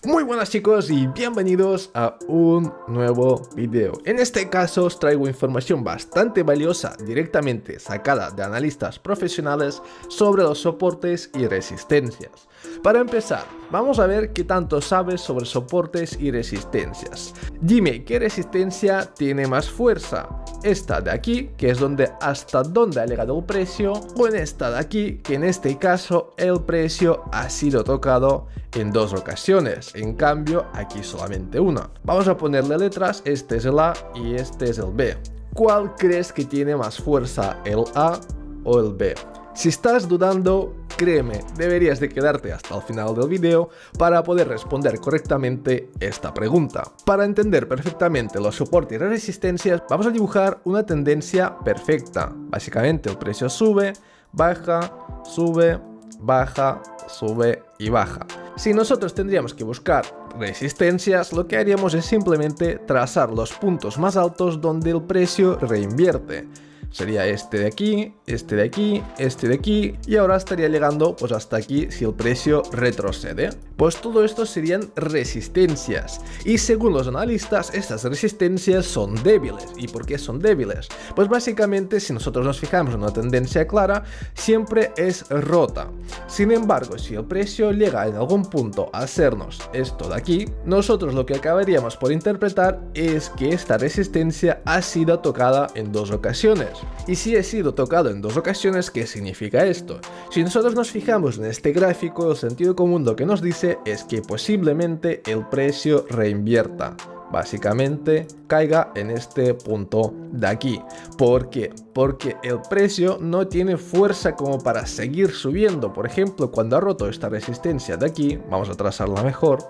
Muy buenas chicos y bienvenidos a un nuevo video. En este caso os traigo información bastante valiosa directamente sacada de analistas profesionales sobre los soportes y resistencias. Para empezar, vamos a ver qué tanto sabes sobre soportes y resistencias. Dime qué resistencia tiene más fuerza, esta de aquí, que es hasta donde ha llegado el precio, o en esta de aquí, que en este caso el precio ha sido tocado en dos ocasiones, en cambio aquí solamente una. Vamos a ponerle letras, este es el A y este es el B. ¿Cuál crees que tiene más fuerza, el A o el B? Si estás dudando, créeme, deberías de quedarte hasta el final del video para poder responder correctamente esta pregunta. Para entender perfectamente los soportes y resistencias, vamos a dibujar una tendencia perfecta. Básicamente el precio sube, baja, sube, baja, sube y baja. Si nosotros tendríamos que buscar resistencias, lo que haríamos es simplemente trazar los puntos más altos donde el precio reinvierte. Sería este de aquí, este de aquí, este de aquí, y ahora estaría llegando pues hasta aquí si el precio retrocede. Pues todo esto serían resistencias, y según los analistas estas resistencias son débiles. ¿Y por qué son débiles? Pues básicamente si nosotros nos fijamos en una tendencia clara, siempre es rota. Sin embargo, si el precio llega en algún punto a hacernos esto de aquí, nosotros lo que acabaríamos por interpretar es que esta resistencia ha sido tocada en dos ocasiones. Y si ha sido tocado en dos ocasiones, ¿qué significa esto? Si nosotros nos fijamos en este gráfico, el sentido común lo que nos dice es que posiblemente el precio reinvierta. Básicamente caiga en este punto de aquí. ¿Por qué? Porque el precio no tiene fuerza como para seguir subiendo. Por ejemplo, cuando ha roto esta resistencia de aquí, vamos a trazarla mejor.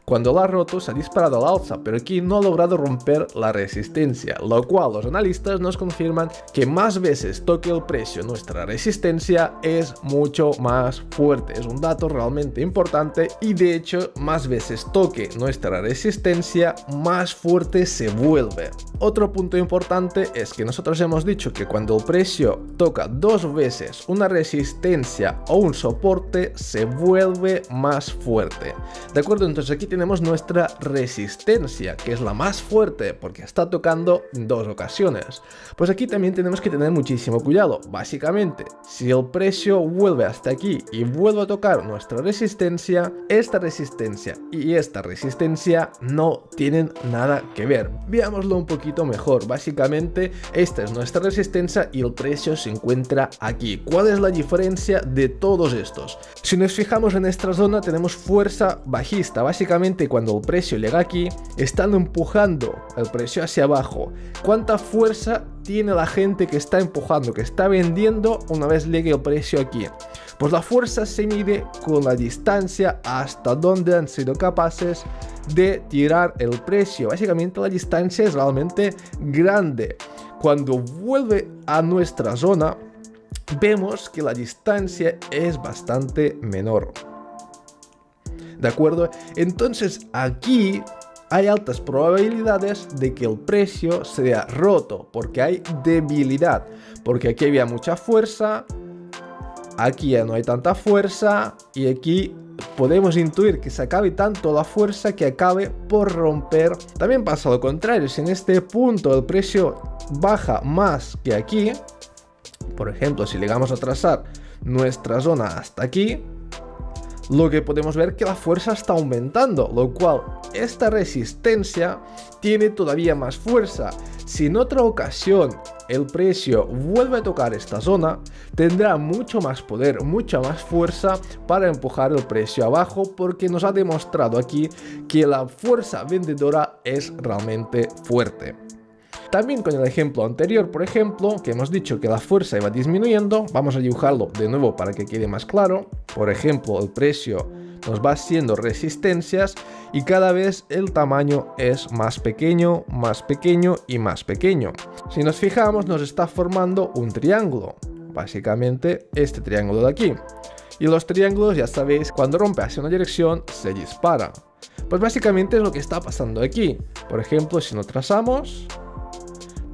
Cuando la ha roto se ha disparado al alza, pero aquí no ha logrado romper la resistencia, lo cual los analistas nos confirman que más veces toque el precio nuestra resistencia es mucho más fuerte. Es un dato realmente importante y de hecho más veces toque nuestra resistencia, más fuerte se vuelve. Otro punto importante es que nosotros hemos dicho que cuando el precio toca dos veces una resistencia o un soporte se vuelve más fuerte. ¿De acuerdo? Entonces aquí tenemos nuestra resistencia, que es la más fuerte porque está tocando en dos ocasiones. Pues aquí también tenemos que tener muchísimo cuidado. Básicamente, si el precio vuelve hasta aquí y vuelve a tocar nuestra resistencia, esta resistencia y esta resistencia no tienen nada que ver. Veámoslo un poquito mejor. Básicamente, esta es nuestra resistencia y el precio se encuentra aquí. ¿Cuál es la diferencia de todos estos? Si nos fijamos en esta zona, tenemos fuerza bajista. Básicamente, cuando el precio llega aquí, están empujando el precio hacia abajo. ¿Cuánta fuerza tiene la gente que está empujando, que está vendiendo una vez llegue el precio aquí? Pues la fuerza se mide con la distancia hasta donde han sido capaces de tirar el precio. Básicamente la distancia es realmente grande. Cuando vuelve a nuestra zona, vemos que la distancia es bastante menor. ¿De acuerdo? Entonces aquí hay altas probabilidades de que el precio sea roto, porque hay debilidad, porque aquí había mucha fuerza, aquí ya no hay tanta fuerza y aquí podemos intuir que se acabe tanto la fuerza que acabe por romper. También pasa lo contrario, si en este punto el precio baja más que aquí, por ejemplo, si llegamos a trazar nuestra zona hasta aquí, lo que podemos ver que la fuerza está aumentando, lo cual esta resistencia tiene todavía más fuerza. Si en otra ocasión el precio vuelve a tocar esta zona, tendrá mucho más poder, mucha más fuerza para empujar el precio abajo, porque nos ha demostrado aquí que la fuerza vendedora es realmente fuerte. También con el ejemplo anterior, por ejemplo, que hemos dicho que la fuerza iba disminuyendo, vamos a dibujarlo de nuevo para que quede más claro. Por ejemplo, el precio nos va haciendo resistencias y cada vez el tamaño es más pequeño y más pequeño. Si nos fijamos, nos está formando un triángulo, básicamente este triángulo de aquí. Y los triángulos, ya sabéis, cuando rompe hacia una dirección se dispara. Pues básicamente es lo que está pasando aquí. Por ejemplo, si lo trazamos,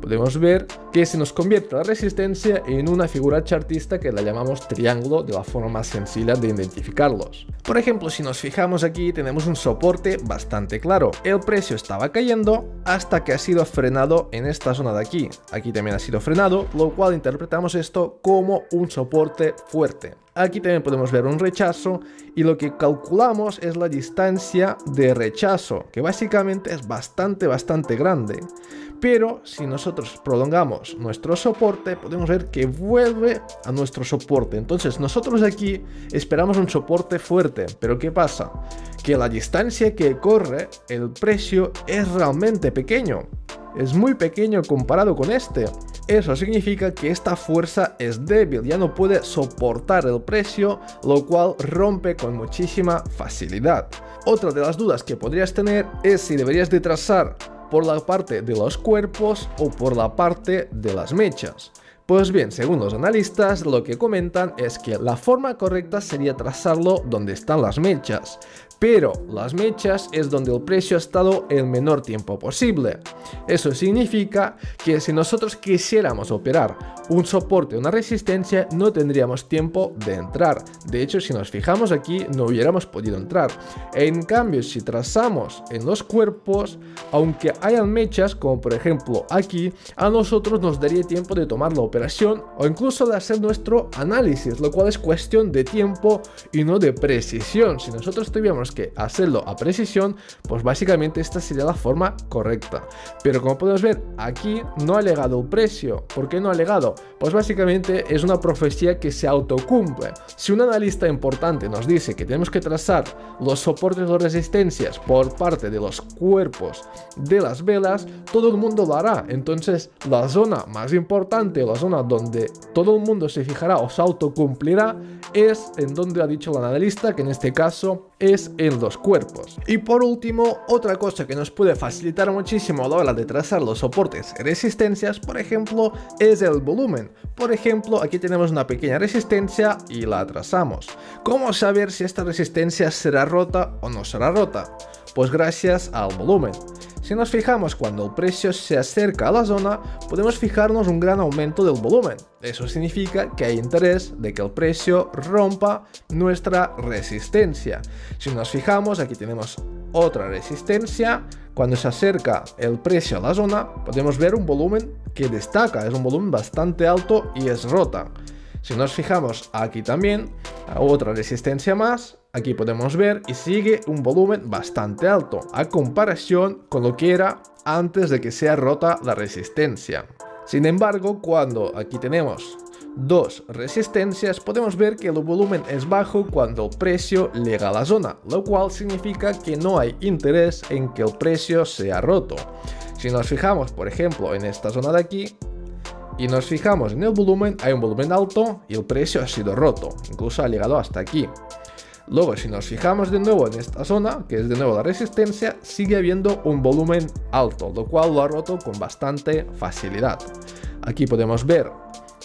podemos ver que se nos convierte la resistencia en una figura chartista que la llamamos triángulo, de la forma más sencilla de identificarlos. Por ejemplo, si nos fijamos aquí, tenemos un soporte bastante claro. El precio estaba cayendo hasta que ha sido frenado en esta zona de aquí. Aquí también ha sido frenado, lo cual interpretamos esto como un soporte fuerte. Aquí también podemos ver un rechazo y lo que calculamos es la distancia de rechazo, que básicamente es bastante grande. Pero si nosotros prolongamos nuestro soporte, podemos ver que vuelve a nuestro soporte. Entonces nosotros aquí esperamos un soporte fuerte, pero ¿qué pasa? Que la distancia que corre el precio es realmente pequeño. Es muy pequeño comparado con este. Eso significa que esta fuerza es débil, ya no puede soportar el precio, lo cual rompe con muchísima facilidad. Otra de las dudas que podrías tener es si deberías de trazar por la parte de los cuerpos o por la parte de las mechas. Pues bien, según los analistas, lo que comentan es que la forma correcta sería trazarlo donde están las mechas, pero las mechas es donde el precio ha estado el menor tiempo posible. Eso significa que si nosotros quisiéramos operar un soporte o una resistencia, no tendríamos tiempo de entrar. De hecho, si nos fijamos aquí, no hubiéramos podido entrar. En cambio, si trazamos en los cuerpos, aunque hayan mechas, como por ejemplo aquí, a nosotros nos daría tiempo de tomar la operación o incluso de hacer nuestro análisis, lo cual es cuestión de tiempo y no de precisión. Si nosotros tuviéramos que hacerlo a precisión, pues básicamente esta sería la forma correcta. Pero como podemos ver, aquí no ha llegado el precio. ¿Por qué no ha llegado? Pues básicamente es una profecía que se autocumple. Si un analista importante nos dice que tenemos que trazar los soportes o resistencias por parte de los cuerpos de las velas, todo el mundo lo hará. Entonces la zona más importante, la zona donde todo el mundo se fijará o se autocumplirá, es en donde ha dicho el analista, que en este caso es en los cuerpos. Y por último, otra cosa que nos puede facilitar muchísimo a la hora de trazar los soportes y resistencias, por ejemplo, es el volumen. Por ejemplo, aquí tenemos una pequeña resistencia y la trazamos. ¿Cómo saber si esta resistencia será rota o no será rota? Pues gracias al volumen. Si nos fijamos cuando el precio se acerca a la zona, podemos fijarnos un gran aumento del volumen. Eso significa que hay interés de que el precio rompa nuestra resistencia. Si nos fijamos, aquí tenemos otra resistencia. Cuando se acerca el precio a la zona, podemos ver un volumen que destaca, es un volumen bastante alto y es rota. Si nos fijamos aquí también, otra resistencia más, aquí podemos ver y sigue un volumen bastante alto a comparación con lo que era antes de que sea rota la resistencia. Sin embargo, cuando aquí tenemos dos resistencias, podemos ver que el volumen es bajo cuando el precio llega a la zona, lo cual significa que no hay interés en que el precio sea roto. Si nos fijamos, por ejemplo, en esta zona de aquí, y nos fijamos en el volumen, hay un volumen alto y el precio ha sido roto, incluso ha llegado hasta aquí. Luego, si nos fijamos de nuevo en esta zona, que es de nuevo la resistencia, sigue habiendo un volumen alto, lo cual lo ha roto con bastante facilidad. Aquí podemos ver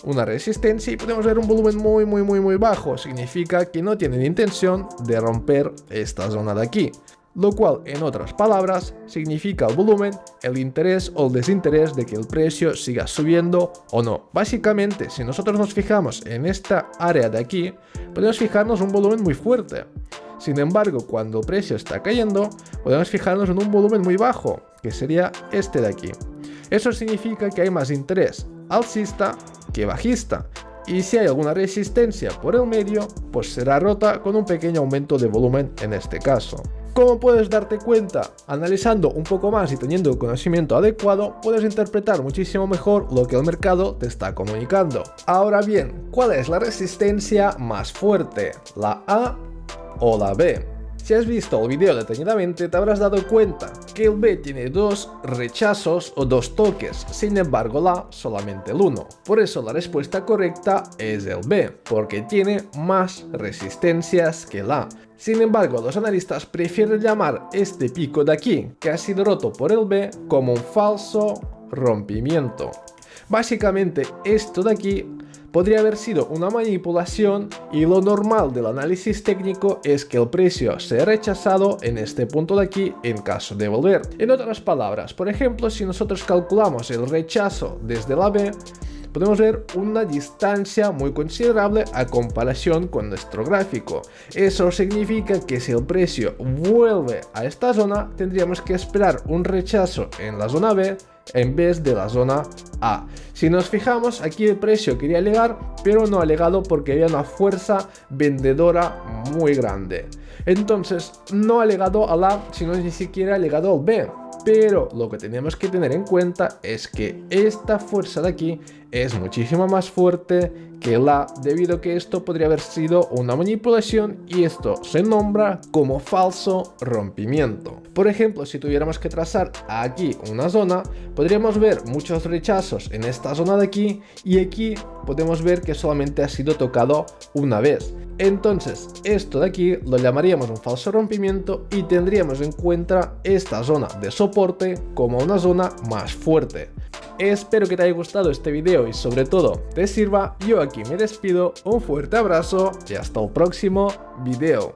una resistencia y podemos ver un volumen muy bajo, significa que no tienen intención de romper esta zona de aquí. Lo cual, en otras palabras, significa el volumen, el interés o el desinterés de que el precio siga subiendo o no. Básicamente, si nosotros nos fijamos en esta área de aquí, podemos fijarnos un volumen muy fuerte. Sin embargo, cuando el precio está cayendo, podemos fijarnos en un volumen muy bajo, que sería este de aquí. Eso significa que hay más interés alcista que bajista. Y si hay alguna resistencia por el medio, pues será rota con un pequeño aumento de volumen en este caso. Como puedes darte cuenta, analizando un poco más y teniendo el conocimiento adecuado, puedes interpretar muchísimo mejor lo que el mercado te está comunicando. Ahora bien, ¿cuál es la resistencia más fuerte? ¿La A o la B? Si has visto el video detenidamente, te habrás dado cuenta que el B tiene dos rechazos o dos toques, sin embargo la A solamente el uno. Por eso la respuesta correcta es el B, porque tiene más resistencias que la A. Sin embargo, los analistas prefieren llamar este pico de aquí, que ha sido roto por el B, como un falso rompimiento. Básicamente, esto de aquí podría haber sido una manipulación y lo normal del análisis técnico es que el precio sea rechazado en este punto de aquí en caso de volver. En otras palabras, por ejemplo, si nosotros calculamos el rechazo desde la B, podemos ver una distancia muy considerable a comparación con nuestro gráfico. Eso significa que si el precio vuelve a esta zona, tendríamos que esperar un rechazo en la zona B en vez de la zona A. Si nos fijamos, aquí el precio quería llegar, pero no ha llegado porque había una fuerza vendedora muy grande. Entonces no ha llegado al A, sino ni siquiera ha llegado al B. Pero lo que tenemos que tener en cuenta es que esta fuerza de aquí es muchísimo más fuerte que la, debido a que esto podría haber sido una manipulación y esto se nombra como falso rompimiento. Por ejemplo, si tuviéramos que trazar aquí una zona, podríamos ver muchos rechazos en esta zona de aquí y aquí podemos ver que solamente ha sido tocado una vez. Entonces, esto de aquí lo llamaríamos un falso rompimiento y tendríamos en cuenta esta zona de soporte como una zona más fuerte. Espero que te haya gustado este video y sobre todo te sirva. Yo aquí me despido, un fuerte abrazo y hasta el próximo video.